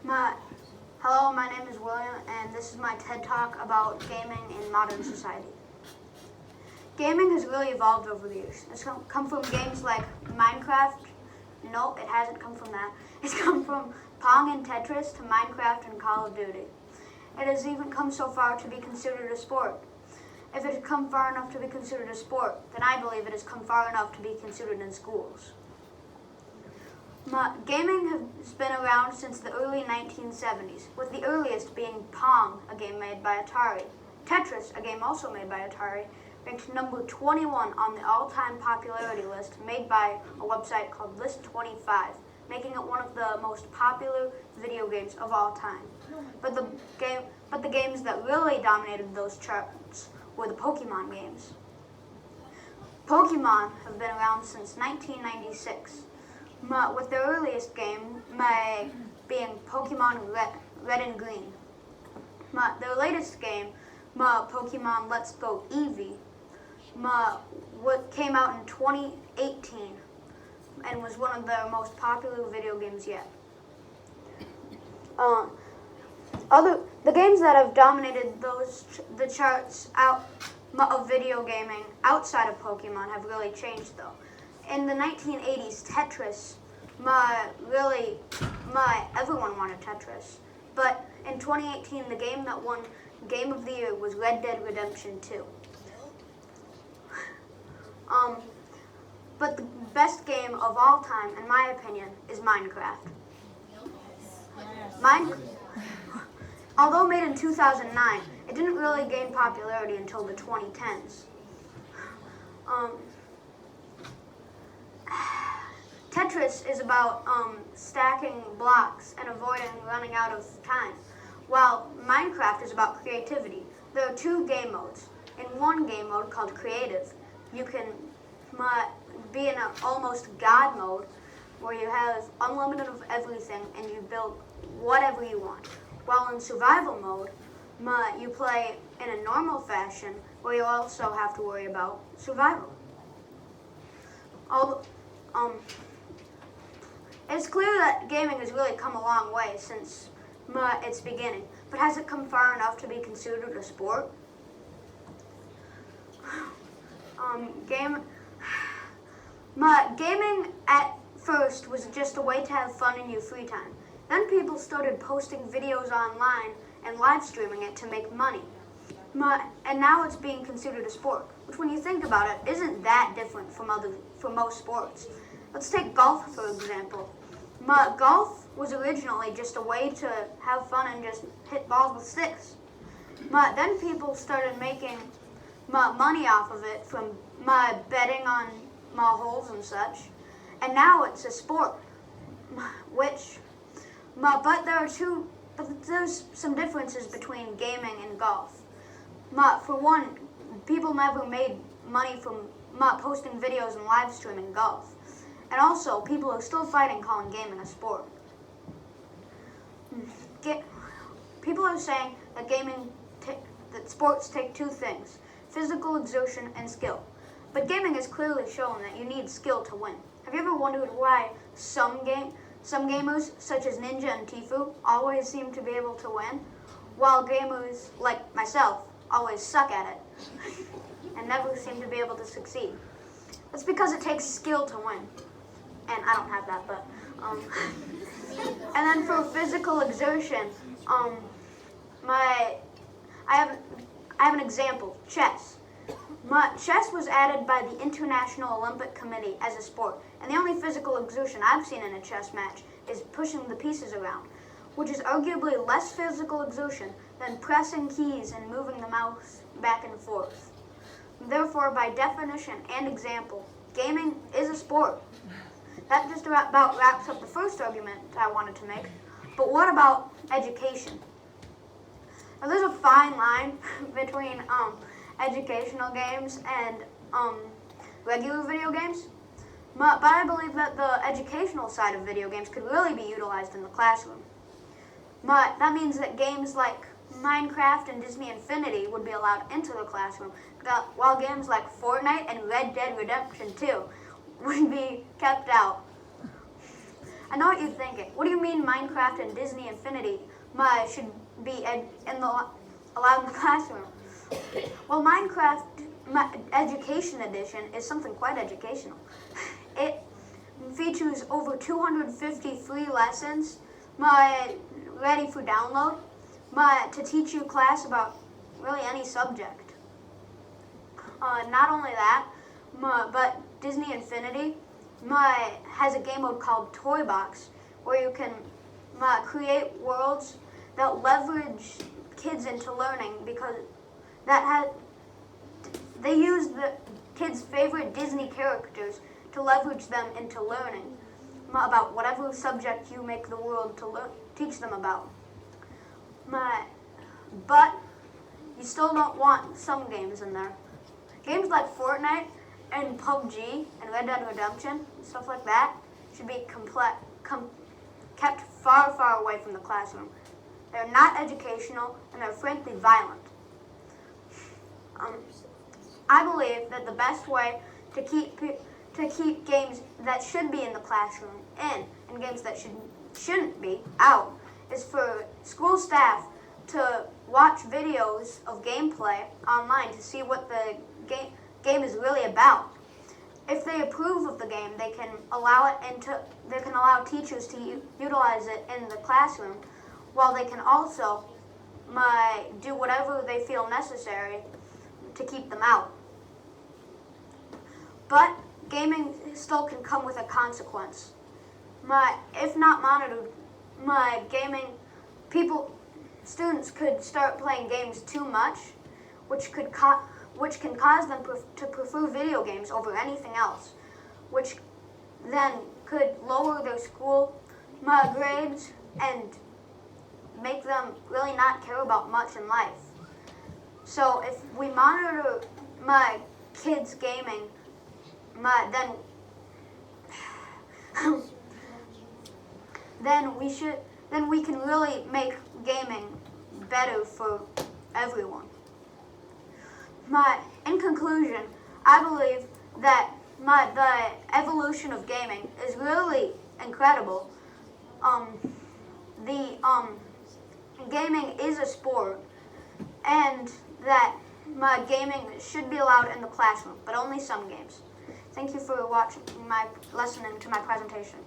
My, Hello, my name is William, and this is my TED Talk about gaming in modern society. Gaming has really evolved over the years. It's come from games like Minecraft. No, it hasn't come from that. It's come from Pong and Tetris to Minecraft and Call of Duty. It has even come so far to be considered a sport. If it has come far enough to be considered a sport, then I believe it has come far enough to be considered in schools. Gaming has been around since the early 1970s, with the earliest being Pong, a game made by Atari. Tetris, a game also made by Atari, ranked number 21 on the all-time popularity list made by a website called List25, making it one of the most popular video games of all time. But the games that really dominated those charts were the Pokemon games. Pokemon have been around since 1996. With the earliest game being Pokemon Red and Green. Their latest game, Pokemon Let's Go Eevee, came out in 2018 and was one of their most popular video games yet. The games that have dominated the charts of video gaming outside of Pokemon have really changed though. In the 1980s, Tetris, everyone wanted Tetris. But in 2018, the game that won Game of the Year was Red Dead Redemption 2. But the best game of all time, in my opinion, is Minecraft. Although made in 2009, it didn't really gain popularity until the 2010s. Tetris is about stacking blocks and avoiding running out of time, while Minecraft is about creativity. There are two game modes. In one game mode called Creative, you can be in an almost God mode where you have unlimited of everything and you build whatever you want. While in Survival mode, you play in a normal fashion where you also have to worry about survival. It's clear that gaming has really come a long way since its beginning, but has it come far enough to be considered a sport? Gaming at first was just a way to have fun in your free time. Then people started posting videos online and live streaming it to make money. And now it's being considered a sport, which when you think about it, isn't that different from most sports. Let's take golf, for example. Golf was originally just a way to have fun and just hit balls with sticks. Then people started making money off of it from betting on holes and such. And now it's a sport, but there's some differences between gaming and golf. For one, people never made money from posting videos and live streaming golf. And also, people are still fighting calling gaming a sport. People are saying that that sports take two things, physical exertion and skill. But gaming has clearly shown that you need skill to win. Have you ever wondered why some gamers, such as Ninja and Tfue, always seem to be able to win, while gamers like myself always suck at it and never seem to be able to succeed? It's because it takes skill to win. And I don't have that, but and then for physical exertion, I have an example, chess. Chess was added by the International Olympic Committee as a sport, and the only physical exertion I've seen in a chess match is pushing the pieces around, which is arguably less physical exertion than pressing keys and moving the mouse back and forth. Therefore, by definition and example, gaming is a sport. That just about wraps up the first argument I wanted to make. But what about education? Now, there's a fine line between educational games and regular video games. But I believe that the educational side of video games could really be utilized in the classroom. But that means that games like Minecraft and Disney Infinity would be allowed into the classroom, while games like Fortnite and Red Dead Redemption 2 would be kept out. I know what you're thinking. What do you mean Minecraft and Disney Infinity should be allowed in the classroom? Well, Minecraft Education Edition is something quite educational. It features over 250 free lessons ready for download to teach your class about really any subject. Not only that, but Disney Infinity has a game mode called Toy Box, where you can create worlds that leverage kids into learning, because they use the kids' favorite Disney characters to leverage them into learning about whatever subject you make the world to teach them about. But you still don't want some games in there. Games like Fortnite and PUBG and Red Dead Redemption, stuff like that, should be kept far, far away from the classroom. They're not educational, and they're frankly violent. I believe that the best way to keep games that should be in the classroom in, and games that shouldn't be out, is for school staff to watch videos of gameplay online to see what the game is really about. If they approve of the game, they can allow teachers to utilize it in the classroom, while they can also do whatever they feel necessary to keep them out. But gaming still can come with a consequence. If not monitored, students could start playing games too much, which can cause them to prefer video games over anything else, which then could lower their school grades and make them really not care about much in life. So if we monitor kids' gaming, then we can really make gaming better for everyone. In conclusion, I believe that the evolution of gaming is really incredible. Gaming is a sport, and that gaming should be allowed in the classroom, but only some games. Thank you for listening to my presentation.